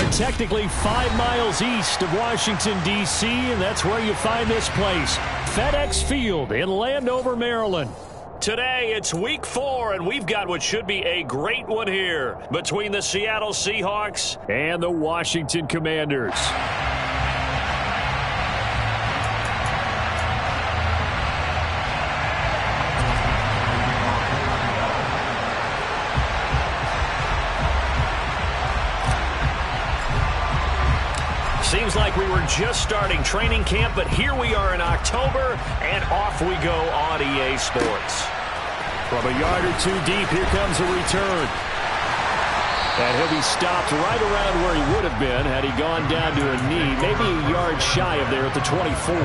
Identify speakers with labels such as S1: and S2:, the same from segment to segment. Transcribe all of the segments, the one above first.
S1: are technically 5 miles east of Washington, D.C., and that's where you find this place, FedEx Field in Landover, Maryland. Today, it's week 4, and we've got what should be a great one here between the Seattle Seahawks and the Washington Commanders. Seems like we were just starting training camp, but here we are in October, and off we go on EA Sports. From a yard or two deep, here comes a return. And he'll be stopped right around where he would have been had he gone down to a knee, maybe a yard shy of there at the 24.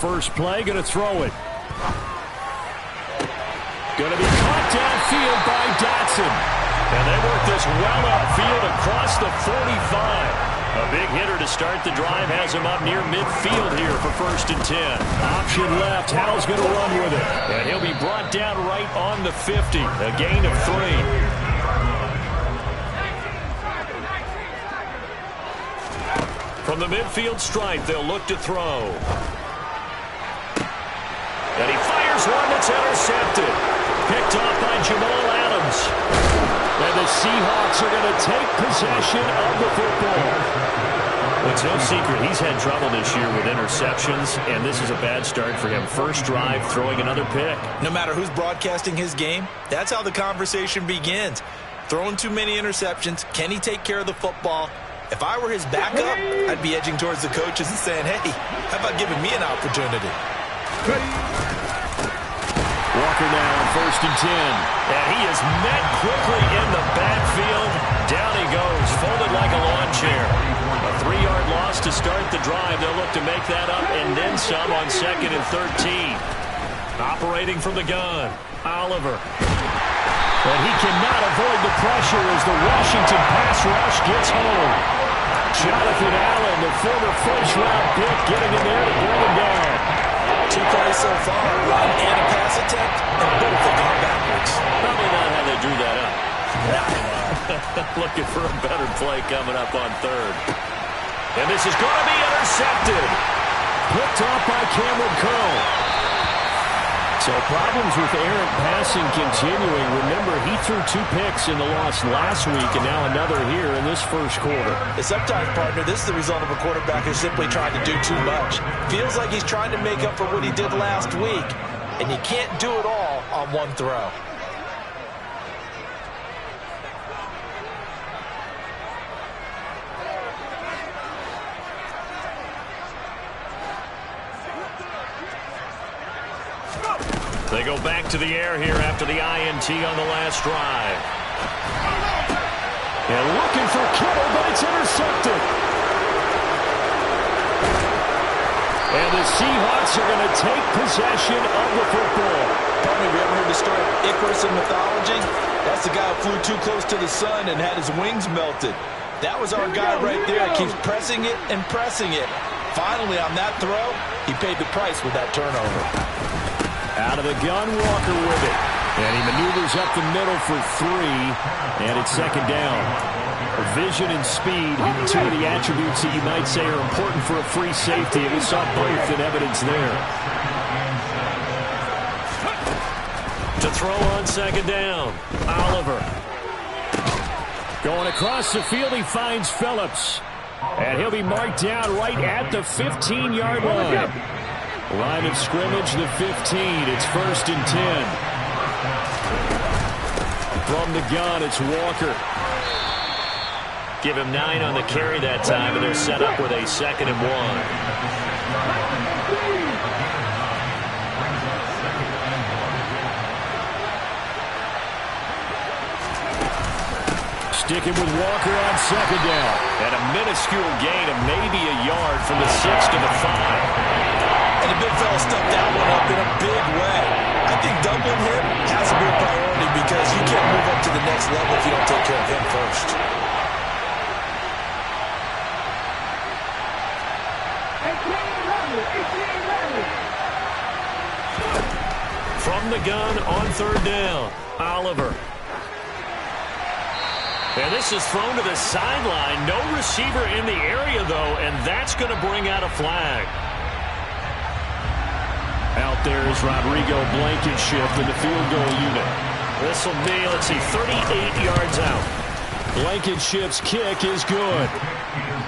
S1: First play, going to throw it. Going to be caught downfield by Dotson. And they work this well upfield across the 45. A big hitter to start the drive has him up near midfield here for 1st and 10. Option left. Howell's going to run with it. And he'll be brought down right on the 50. A gain of 3. From the midfield stripe, they'll look to throw. And he fires one that's intercepted. Picked off by Jamal Adams. And the Seahawks are going to take possession of the football. Well, it's no secret he's had trouble this year with interceptions, and this is a bad start for him. First drive, throwing another pick.
S2: No matter who's broadcasting his game, that's how the conversation begins. Throwing too many interceptions. Can he take care of the football? If I were his backup, I'd be edging towards the coaches and saying, hey, how about giving me an opportunity?
S1: Walker now on 1st and 10. And he is met quickly in the backfield. Down he goes, folded like a lawn chair. A 3-yard loss to start the drive. They'll look to make that up and then some on 2nd and 13. Operating from the gun, Oliver. And he cannot avoid the pressure as the Washington pass rush gets home. Jonathan Allen, the former first-round pick, getting in there to bring him down.
S2: 2 plays so far, run and a pass attempt, and both have gone backwards.
S1: Probably not how they drew that up. Looking for a better play coming up on 3rd. And this is going to be intercepted. Picked off by Cameron Curl. So problems with errant passing continuing. Remember, he threw 2 picks in the loss last week, and now another here in this first quarter.
S2: Sometimes, partner, this is the result of a quarterback who's simply trying to do too much. Feels like he's trying to make up for what he did last week, and you can't do it all on one throw.
S1: They go back to the air here after the INT on the last drive. And looking for Kittle, but it's intercepted. And the Seahawks are going to take possession of the football.
S2: Partner, have you ever heard the story of Icarus in mythology? That's the guy who flew too close to the sun and had his wings melted. That was our guy right there. Keeps pressing it and pressing it. Finally, on that throw, he paid the price with that turnover.
S1: Out of the gun, Walker with it. And he maneuvers up the middle for 3. And it's 2nd down. Vision and speed, 2 of the attributes that you might say are important for a free safety. And we saw both in evidence there. To throw on 2nd down, Oliver. Going across the field, he finds Phillips. And he'll be marked down right at the 15-yard line. Line of scrimmage, the 15. It's 1st and 10. From the gun, it's Walker. Give him 9 on the carry that time, and they're set up with a 2nd and 1. Sticking with Walker on 2nd down. And a minuscule gain of maybe a yard from the 6 to the 5.
S2: And the big fella stuffed that one up in a big way. I think doubling him has to be a priority because you can't move up to the next level if you don't take care of him first.
S1: From the gun on third down, Oliver. And this is thrown to the sideline. No receiver in the area, though, and that's going to bring out a flag. Out there is Rodrigo Blankenship in the field goal unit. This will be, let's see, 38 yards out. Blankenship's kick is good.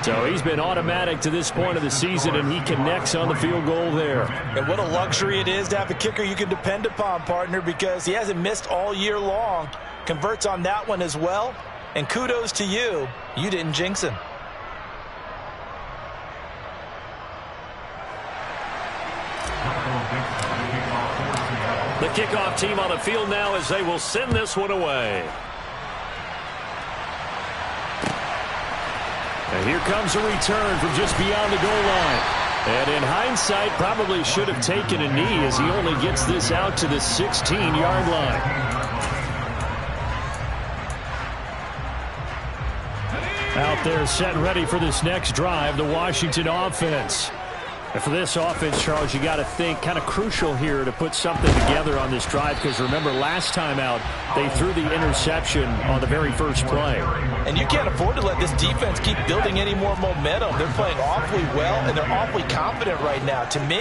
S1: So he's been automatic to this point of the season, and he connects on the field goal there.
S2: And what a luxury it is to have a kicker you can depend upon, partner, because he hasn't missed all year long. Converts on that one as well. And kudos to you. You didn't jinx him.
S1: The kickoff team on the field now as they will send this one away. And here comes a return from just beyond the goal line. And in hindsight, probably should have taken a knee as he only gets this out to the 16-yard line. Out there set and ready for this next drive, the Washington offense. And for this offense, Charles, you got to think kind of crucial here to put something together on this drive, because remember last time out they threw the interception on the very first play.
S2: And you can't afford to let this defense keep building any more momentum. They're playing awfully well, and they're awfully confident right now. To me,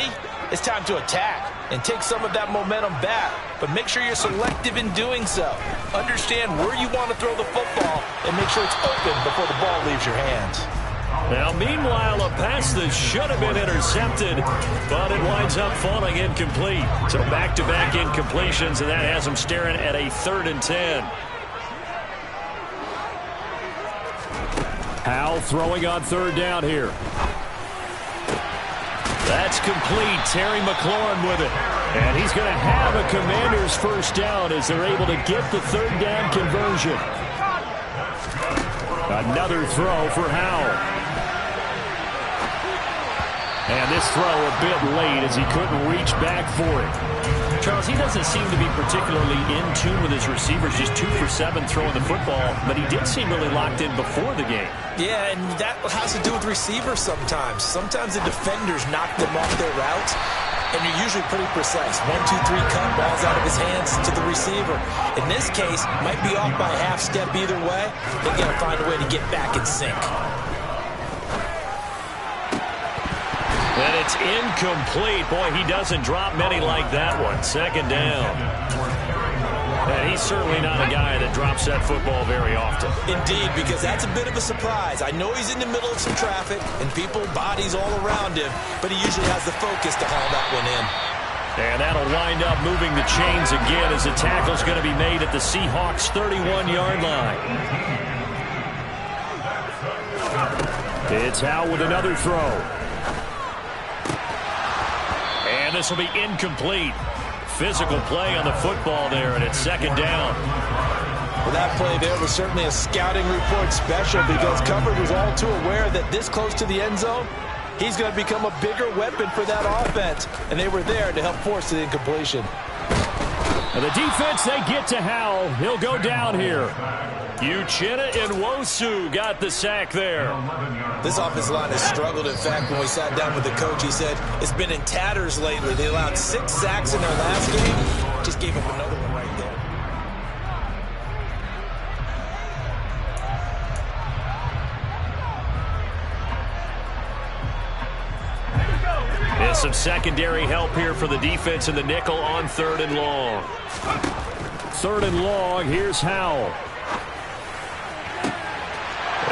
S2: it's time to attack and take some of that momentum back. But make sure you're selective in doing so. Understand where you want to throw the football and make sure it's open before the ball leaves your hands.
S1: Now, meanwhile, a pass that should have been intercepted, but it winds up falling incomplete. So back-to-back incompletions, and that has them staring at a 3rd and 10. Howell throwing on third down here. That's complete. Terry McLaurin with it. And he's going to have a Commanders first down as they're able to get the third down conversion. Another throw for Howell. And this throw a bit late as he couldn't reach back for it. Charles, he doesn't seem to be particularly in tune with his receivers, just 2 for 7 throwing the football, but he did seem really locked in before the game.
S3: Yeah, and that has to do with receivers sometimes. Sometimes the defenders knock them off their routes, and you're usually pretty precise. 1, 2, 3 cut, balls out of his hands to the receiver. In this case, might be off by a half step either way. They got to find a way to get back in sync.
S1: And it's incomplete. Boy, he doesn't drop many like that one. Second down. And he's certainly not a guy that drops that football very often.
S3: Indeed, because that's a bit of a surprise. I know he's in the middle of some traffic and people, bodies all around him, but he usually has the focus to haul that one in.
S1: And that'll wind up moving the chains again as the tackle's going to be made at the Seahawks' 31-yard line. It's Howell with another throw. And this will be incomplete. Physical play on the football there, and it's second down.
S2: Well, that play there was certainly a scouting report special because coverage was all too aware that this close to the end zone, he's going to become a bigger weapon for that offense, and they were there to help force the incompletion.
S1: And the defense, they get to Howell. He'll go down here. Uchenna Nwosu got the sack there.
S3: This offensive line has struggled. In fact, when we sat down with the coach, he said it's been in tatters lately. They allowed 6 sacks in their last game. Just gave up another one right there.
S1: And some secondary help here for the defense in the nickel on 3rd and long. 3rd and long, here's Howell.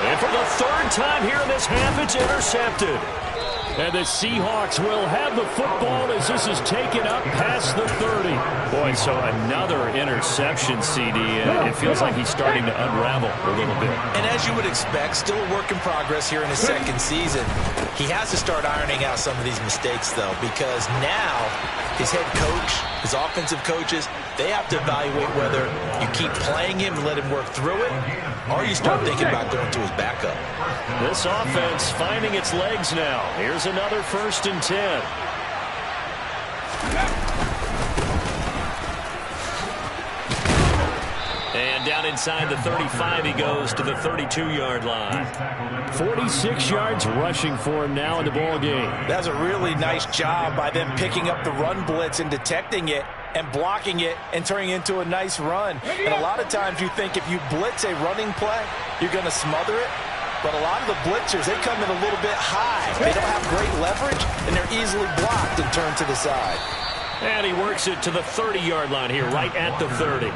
S1: And for the 3rd time here in this half, it's intercepted. And the Seahawks will have the football as this is taken up past the 30. Boy, so another interception, CD. It feels like he's starting to unravel a little bit.
S3: And as you would expect, still a work in progress here in his 2nd season. He has to start ironing out some of these mistakes, though, because now his head coach, his offensive coaches, they have to evaluate whether you keep playing him and let him work through it, or you start thinking about going to his backup.
S1: This offense finding its legs now. Here's another 1st and 10. And down down inside the 35. He goes to the 32-yard line. 46 yards rushing for him now in the ball game.
S3: That's a really nice job by them picking up the run blitz and detecting it and blocking it and turning it into a nice run. And a lot of times you think if you blitz a running play, you're going to smother it. But a lot of the blitzers, they come in a little bit high. They don't have great leverage, and they're easily blocked and turned to the side.
S1: And he works it to the 30-yard line here, right at the 30.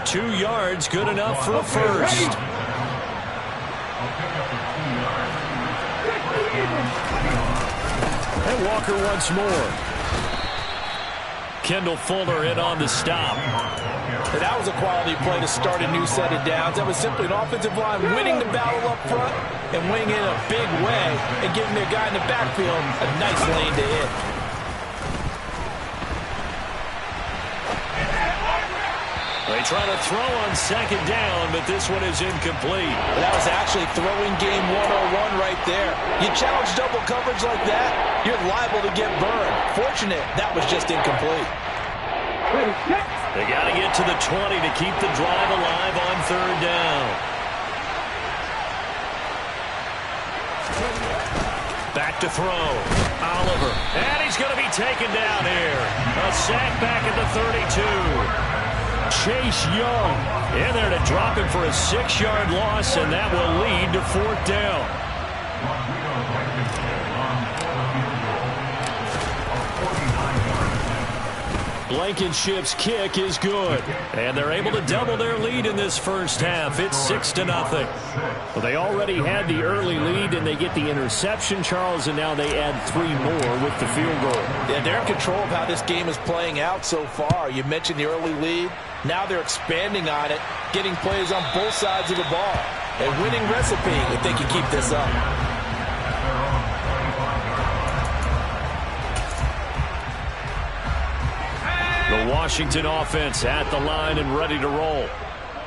S1: 2 yards, good enough for a first. And Walker once more. Kendall Fuller in on the stop.
S2: And that was a quality play to start a new set of downs. That was simply an offensive line winning the battle up front and winning in a big way and giving their guy in the backfield a nice lane to hit.
S1: They try to throw on second down, but this one is incomplete.
S2: That was actually throwing game 101 right there. You challenge double coverage like that, you're liable to get burned. Fortunate, that was just incomplete.
S1: They got to get to the 20 to keep the drive alive on third down. Back to throw. Oliver. And he's going to be taken down here. A sack back at the 32. Chase Young in there to drop him for a 6-yard loss, and that will lead to fourth down. Blankenship's kick is good, and they're able to double their lead in this first half. It's 6-0. Well, they already had the early lead, and they get the interception, Charles, and now they add 3 more with the field goal.
S2: Yeah, they're in control of how this game is playing out so far. You mentioned the early lead. Now they're expanding on it, getting plays on both sides of the ball. A winning recipe if they can keep this up.
S1: The Washington offense at the line and ready to roll.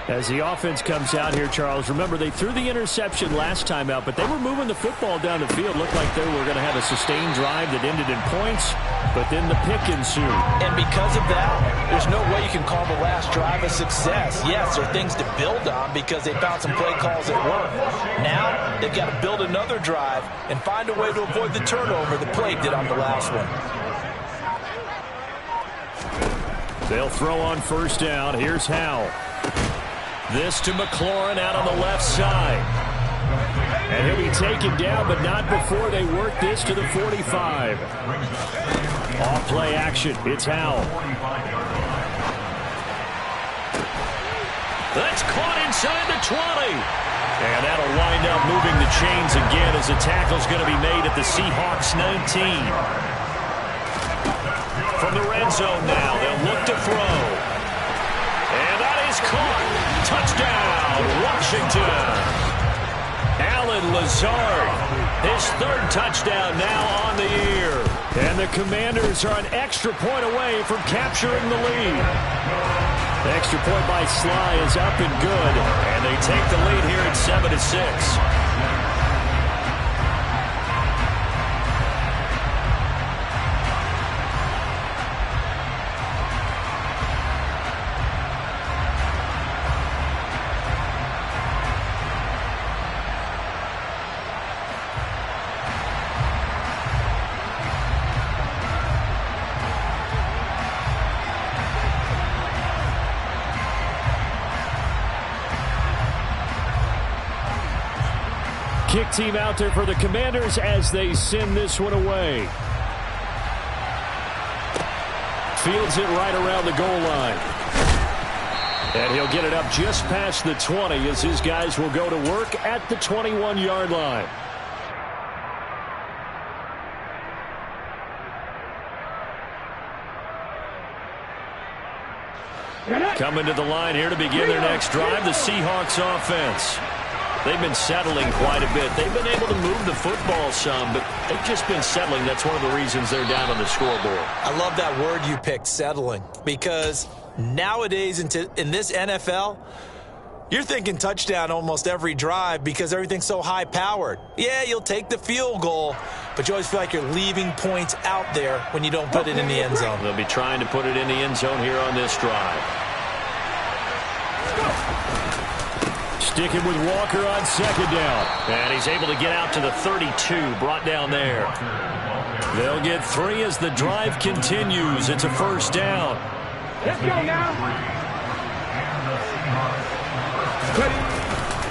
S1: As the offense comes out here, Charles, remember they threw the interception last time out, but they were moving the football down the field. Looked like they were going to have a sustained drive that ended in points, but then the pick ensued.
S2: And because of that, there's no way you can call the last drive a success. Yes, there are things to build on because they found some play calls that work. Now, they've got to build another drive and find a way to avoid the turnover the play did on the last one.
S1: They'll throw on first down. Here's Howell. This to McLaurin out on the left side. And he'll be taken down, but not before they work this to the 45. Off play action. It's Howell. That's caught inside the 20. And that'll wind up moving the chains again as the tackle's going to be made at the Seahawks 19. From the red zone now, they'll look to throw. And that is caught. Touchdown, Washington. Alan Lazard, his 3rd touchdown now on the year. And the Commanders are an extra point away from capturing the lead. The extra point by Sly is up and good. And they take the lead here at 7-6. Kick team out there for the Commanders as they send this one away. Fields it right around the goal line. And he'll get it up just past the 20 as his guys will go to work at the 21-yard line. Coming to the line here to begin their next drive, the Seahawks offense. They've been settling quite a bit. They've been able to move the football some, but they've just been settling. That's one of the reasons they're down on the scoreboard.
S3: I love that word you picked, settling, because nowadays in this NFL, you're thinking touchdown almost every drive because everything's so high-powered. Yeah, you'll take the field goal, but you always feel like you're leaving points out there when you don't put it in the end zone.
S1: They'll be trying to put it in the end zone here on this drive. Sticking with Walker on second down. And he's able to get out to the 32, brought down there. They'll get 3 as the drive continues. It's a first down.
S4: Let's go now.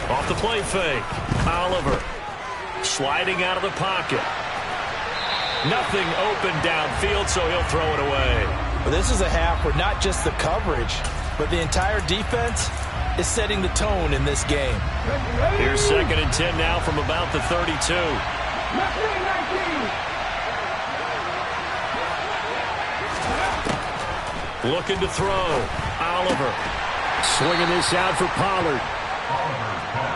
S1: Off the play fake. Oliver sliding out of the pocket. Nothing open downfield, so he'll throw it away.
S2: Well, this is a half where not just the coverage, but the entire defense is setting the tone in this game.
S1: Here's 2nd and 10 now from about the 32. Looking to throw. Oliver swinging this out for Pollard.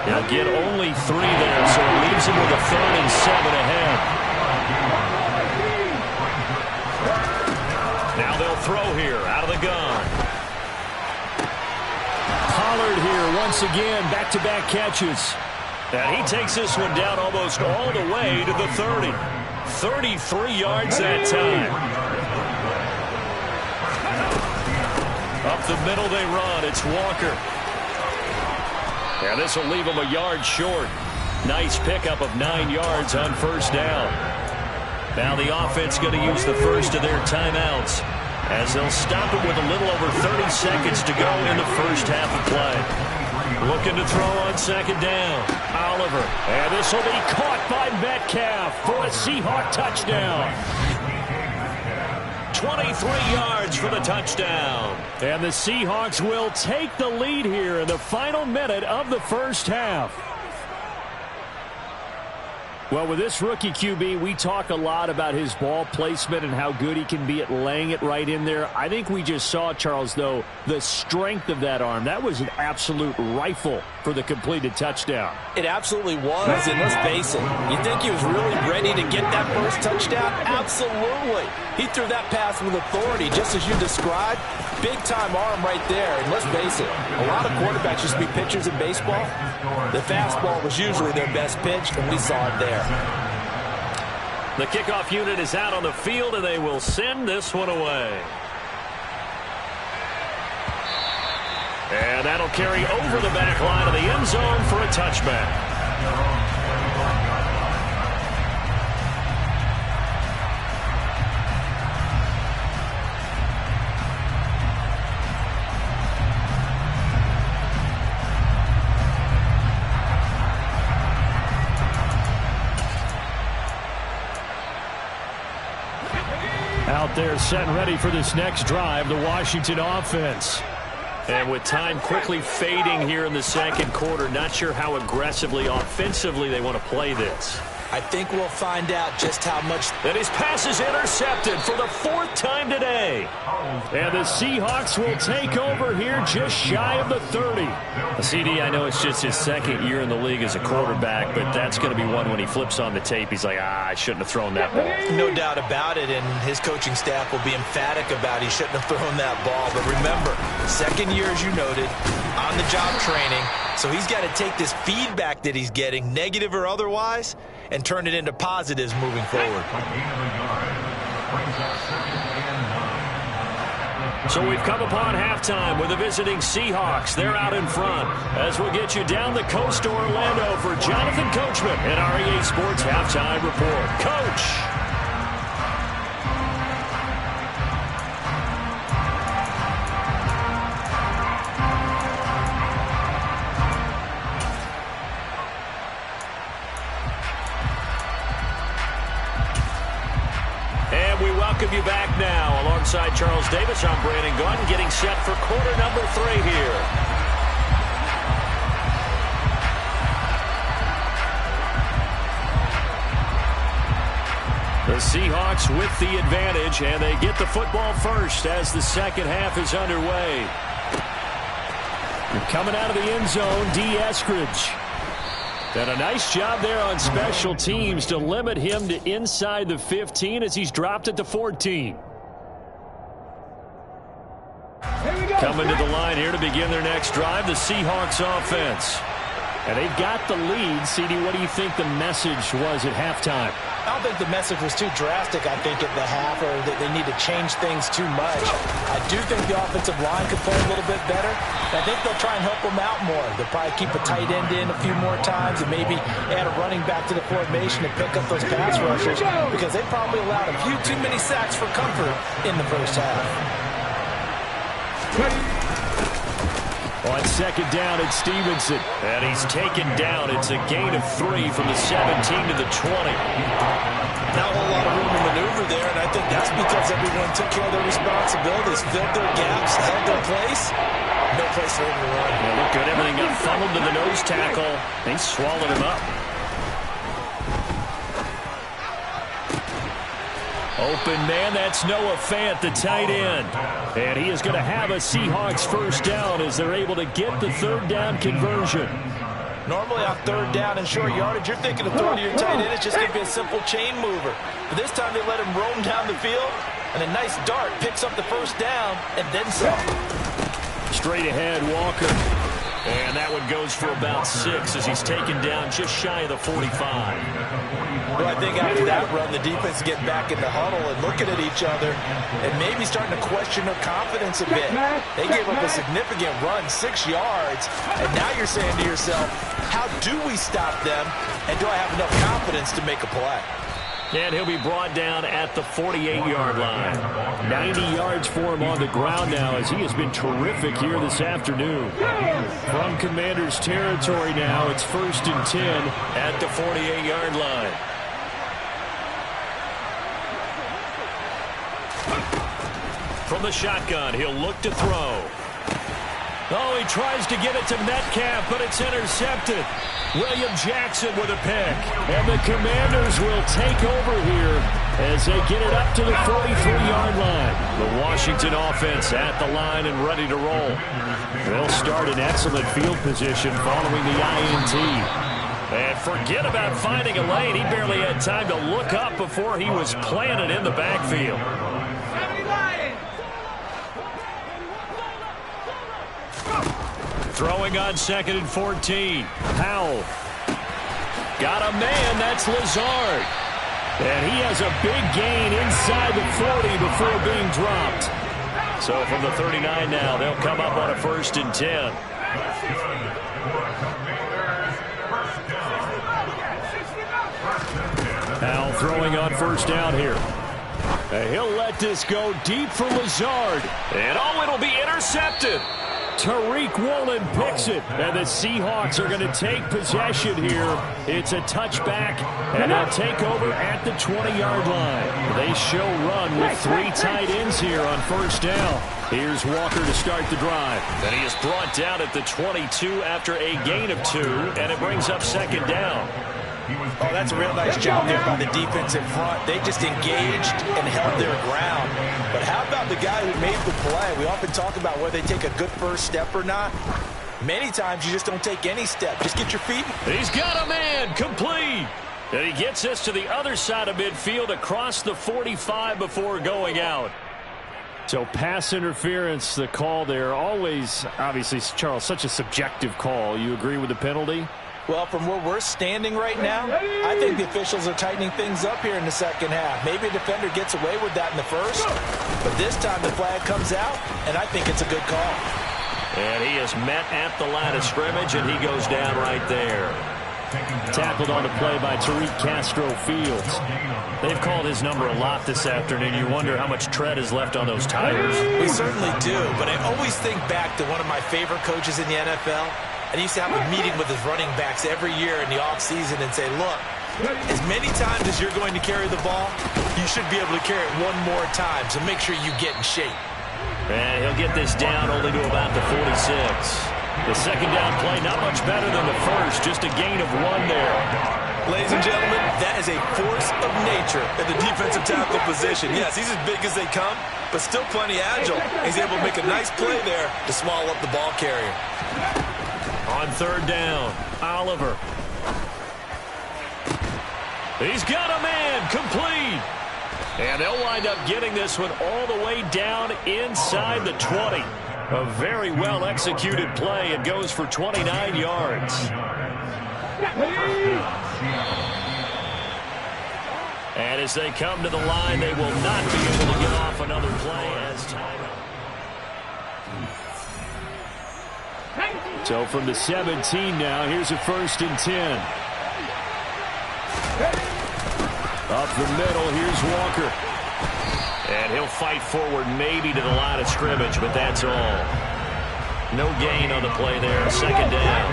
S1: He'll get only 3 there, so it leaves him with a 3rd and 7 ahead. Now they'll throw here out of the gun. Pollard here once again, back-to-back catches. And he takes this one down almost all the way to the 30. 33 yards that time. Up the middle they run. It's Walker. And this will leave him a yard short. Nice pickup of 9 yards on first down. Now the offense going to use the first of their timeouts, as they'll stop it with a little over 30 seconds to go in the first half of play. Looking to throw on second down. Oliver. And this will be caught by Metcalf for a Seahawk touchdown. 23 yards for the touchdown. And the Seahawks will take the lead here in the final minute of the first half. Well, with this rookie QB, we talk a lot about his ball placement and how good he can be at laying it right in there. I think we just saw, Charles, though, the strength of that arm. That was an absolute rifle for the completed touchdown.
S2: It absolutely was, and let's face it, you think he was really ready to get that first touchdown? Absolutely. He threw that pass with authority, just as you described. Big-time arm right there, and let's face it, a lot of quarterbacks used to be pitchers in baseball. The fastball was usually their best pitch, and we saw it there.
S1: The kickoff unit is out on the field, and they will send this one away. And that'll carry over the back line of the end zone for a touchback. Out there set and ready for this next drive, the Washington offense. And with time quickly fading here in the second quarter, not sure how aggressively, offensively they want to play this.
S3: I think we'll find out just how much.
S1: And his pass is intercepted for the 4th time today. And the Seahawks will take over here just shy of the 30. CD, I know it's just his 2nd year in the league as a quarterback, but that's going to be one when he flips on the tape. He's like, I shouldn't have thrown that ball.
S3: No doubt about it, and his coaching staff will be emphatic about he shouldn't have thrown that ball. But remember, 2nd year, as you noted, on-the-job training, so he's got to take this feedback that he's getting, negative or otherwise, and turn it into positives moving forward.
S1: So we've come upon halftime with the visiting Seahawks. They're out in front as we'll get you down the coast to Orlando for Jonathan Coachman and our EA Sports Halftime Report. Coach! Welcome you back now. Alongside Charles Davis, I'm Brandon Gaudin, getting set for quarter number 3 here. The Seahawks with the advantage, and they get the football first as the second half is underway. Coming out of the end zone, D. Eskridge. And a nice job there on special teams to limit him to inside the 15 as he's dropped at the 14. Coming to the line here to begin their next drive, the Seahawks offense. And they've got the lead. CD, what do you think the message was at halftime?
S3: I don't think the message was too drastic, I think, at the half, or that they need to change things too much. I do think the offensive line could play a little bit better. I think they'll try and help them out more. They'll probably keep a tight end in a few more times and maybe add a running back to the formation and pick up those pass rushers, because they probably allowed a few too many sacks for comfort in the first half.
S1: On second down, it's Stevenson. And he's taken down. It's a gain of 3 from the 17 to the 20.
S3: Not a whole lot of room to maneuver there, and I think that's because everyone took care of their responsibilities, filled their gaps, held their place. No place for him to run.
S1: Yeah, look good. Everything got funneled to the nose tackle. They swallowed him up. Open man, that's Noah Fant, the tight end. And he is going to have a Seahawks first down as they're able to get the third down conversion.
S3: Normally on third down and short yardage, you're thinking of throwing to your tight end. It's just going to be a simple chain mover. But this time they let him roam down the field, and a nice dart picks up the first down and then some.
S1: Straight ahead, Walker. And that one goes for about 6 as he's taken down just shy of the 45.
S3: Well, I think after that run, the defense getting back in the huddle and looking at each other and maybe starting to question their confidence a bit. They gave up a significant run, 6 yards, and now you're saying to yourself, how do we stop them, and do I have enough confidence to make a play?
S1: And he'll be brought down at the 48-yard line. 90 yards for him on the ground now as he has been terrific here this afternoon. From Commanders territory now, it's 1st and 10 at the 48-yard line. From the shotgun, he'll look to throw. Oh, he tries to get it to Metcalf, but it's intercepted. William Jackson with a pick. And the Commanders will take over here as they get it up to the 43-yard line. The Washington offense at the line and ready to roll. They'll start in excellent field position following the INT. And forget about finding a lane. He barely had time to look up before he was planted in the backfield. Throwing on 2nd and 14. Powell. Got a man. That's Lazard. And he has a big gain inside the 40 before being dropped. So from the 39 now, they'll come up on a 1st and 10. Powell throwing on 1st down here. And he'll let this go deep for Lazard. And oh, it'll be intercepted. Tariq Woolen picks it, and the Seahawks are going to take possession here. It's a touchback, and they'll take over at the 20-yard line. They show run with 3 tight ends here on 1st down. Here's Walker to start the drive. And he is brought down at the 22 after a gain of 2, and it brings up 2nd down.
S3: Oh, that's a real nice job there by the defense in front. They just engaged and held their ground. But how about the guy who made the play? We often talk about whether they take a good first step or not. Many times you just don't take any step. Just get your feet.
S1: He's got a man, complete. And he gets us to the other side of midfield across the 45 before going out. So pass interference, the call there. Always, obviously, Charles, such a subjective call. You agree with the penalty?
S3: Well, from where we're standing right now, I think the officials are tightening things up here in the second half. Maybe a defender gets away with that in the first, but this time the flag comes out, and I think it's a good call.
S1: And he is met at the line of scrimmage, and he goes down right there. Tackled on the play by Tariq Castro-Fields. They've called his number a lot this afternoon. You wonder how much tread is left on those tires.
S3: We certainly do, but I always think back to one of my favorite coaches in the NFL. And he used to have a meeting with his running backs every year in the offseason and say, look, as many times as you're going to carry the ball, you should be able to carry it one more time, so make sure you get in shape.
S1: And he'll get this down only to about the 46. The second down play, not much better than the first, just a gain of 1 there.
S3: Ladies and gentlemen, that is a force of nature in the defensive tackle position. Yes, he's as big as they come, but still plenty agile. He's able to make a nice play there to swallow up the ball carrier.
S1: On 3rd down, Oliver. He's got a man, complete. And they'll wind up getting this one all the way down inside the 20. A very well-executed play. It goes for 29 yards. And as they come to the line, they will not be able to get off another play as time. So from the 17 now, here's a 1st and 10. Up the middle, here's Walker. And he'll fight forward maybe to the line of scrimmage, but that's all. No gain on the play there. 2nd down.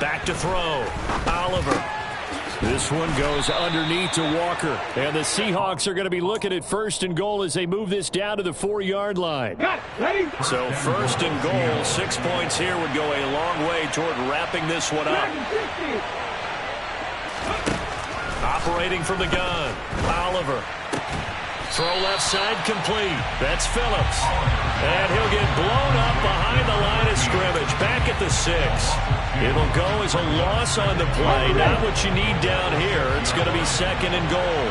S1: Back to throw. Oliver. This one goes underneath to Walker. And the Seahawks are going to be looking at 1st and goal as they move this down to the 4-yard line. So 1st and goal, 6 points here would go a long way toward wrapping this one up. Operating from the gun. Oliver. Throw left side complete. That's Phillips. And he'll get blown up behind the line of scrimmage. Back at the 6. It'll go as a loss on the play. Not what you need down here. It's going to be 2nd and goal.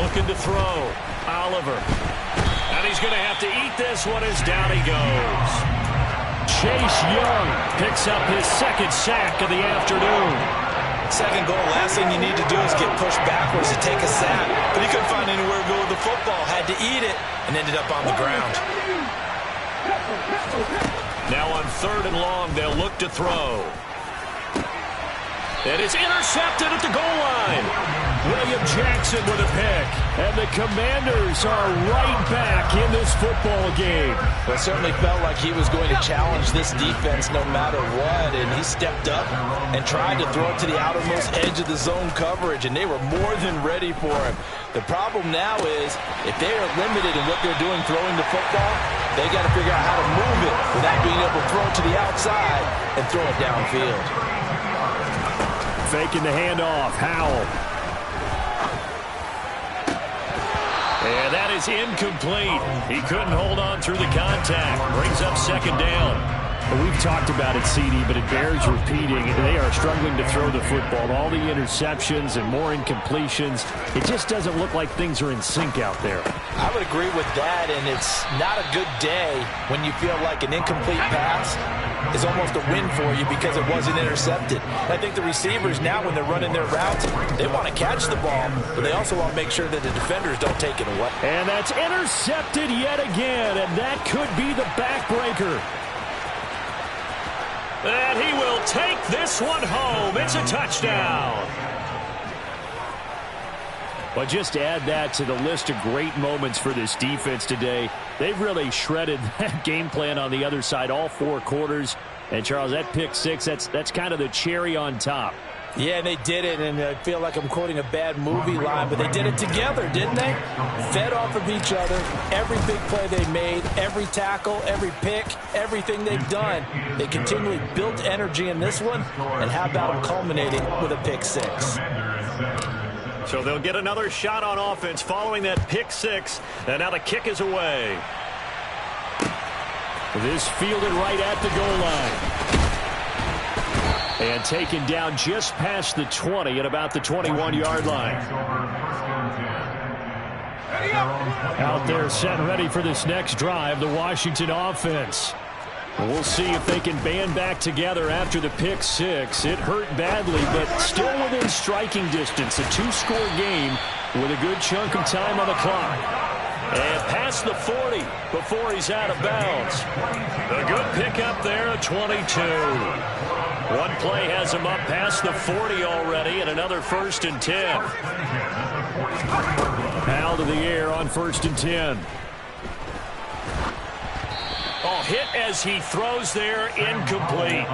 S1: Looking to throw. Oliver. And he's going to have to eat this one as down he goes. Chase Young picks up his 2nd sack of the afternoon.
S3: 2nd goal, last thing you need to do is get pushed backwards to take a sack. But he couldn't find anywhere to go with the football. Had to eat it and ended up on the ground.
S1: Now on 3rd and long, they'll look to throw. And it's intercepted at the goal line. William Jackson with a pick. And the Commanders are right back in this football game.
S3: Well, it certainly felt like he was going to challenge this defense no matter what. And he stepped up and tried to throw it to the outermost edge of the zone coverage. And they were more than ready for him. The problem now is if they are limited in what they're doing throwing the football, they got to figure out how to move it without being able to throw it to the outside and throw it downfield.
S1: Faking the handoff. Howell. And that is incomplete. He couldn't hold on through the contact. Brings up 2nd down.
S4: Well, we've talked about it, CD, but it bears repeating. They are struggling to throw the football. All the interceptions and more incompletions. It just doesn't look like things are in sync out there.
S3: I would agree with that, and it's not a good day when you feel like an incomplete pass is almost a win for you because it wasn't intercepted. I think the receivers now, when they're running their routes, they want to catch the ball, but they also want to make sure that the defenders don't take it away.
S1: And that's intercepted yet again, and that could be the backbreaker. And he will take this one home. It's a touchdown.
S4: But just add that to the list of great moments for this defense today. They've really shredded that game plan on the other side all 4 quarters. And, Charles, that pick 6, that's kind of the cherry on top.
S3: Yeah, they did it, and I feel like I'm quoting a bad movie line, but they did it together, didn't they? Fed off of each other, every big play they made, every tackle, every pick, everything they've done. They continually built energy in this one, and how about them culminating with a pick 6?
S1: So they'll get another shot on offense following that pick 6, and now the kick is away.
S4: This fielded right at the goal line. And taken down just past the 20 at about the 21-yard line. Out there set ready for this next drive, the Washington offense. We'll see if they can band back together after the pick 6. It hurt badly, but still within striking distance. A 2-score game with a good chunk of time on the clock.
S1: And past the 40 before he's out of bounds. A good pickup there at 22. One play has him up past the 40 already, and another 1st and 10.
S4: Out of the air on 1st and 10.
S1: Oh, hit as he throws there, incomplete.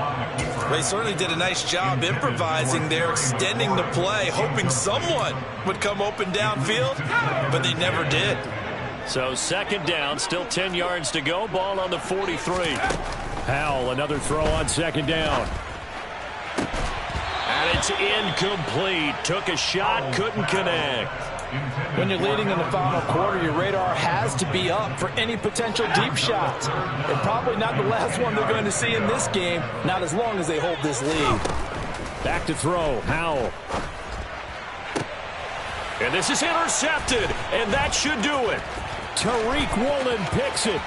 S3: They certainly did a nice job improvising there, extending the play, hoping someone would come open downfield, but they never did.
S1: So 2nd down, still 10 yards to go, ball on the 43.
S4: Howell, another throw on 2nd down.
S1: And it's incomplete. Took a shot, couldn't connect.
S2: When you're leading in the final quarter, your radar has to be up for any potential deep shots. And probably not the last one they're going to see in this game, not as long as they hold this lead.
S4: Back to throw, Howell.
S1: And this is intercepted, and that should do it.
S4: Tariq Woolen picks it.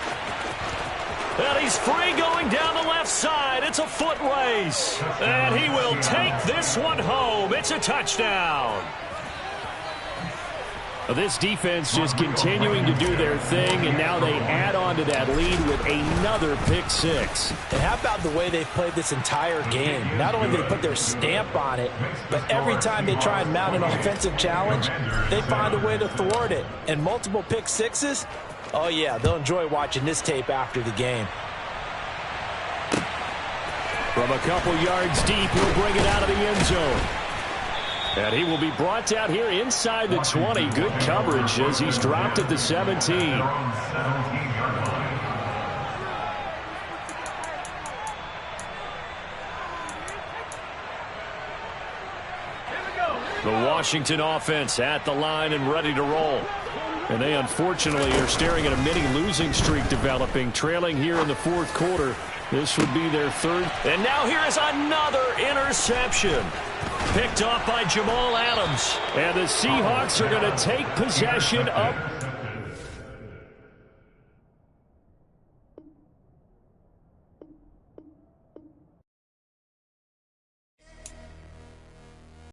S1: And he's free going down the left side. It's a foot race. And he will take this one home. It's a touchdown.
S4: This defense just continuing to do their thing, and now they add on to that lead with another pick six.
S3: And how about the way they've played this entire game? Not only do they put their stamp on it, but every time they try and mount an offensive challenge, they find a way to thwart it. And multiple pick sixes, oh yeah, they'll enjoy watching this tape after the game.
S4: From a couple yards deep, he'll bring it out of the end zone. And he will be brought down here inside the 20. Good coverage as he's dropped at the 17. The Washington offense at the line and ready to roll. And they unfortunately are staring at a mini losing streak developing, trailing here in the fourth quarter. This would be their third.
S1: And now here is another interception. Picked off by Jamal Adams.
S4: And the Seahawks are going to take possession up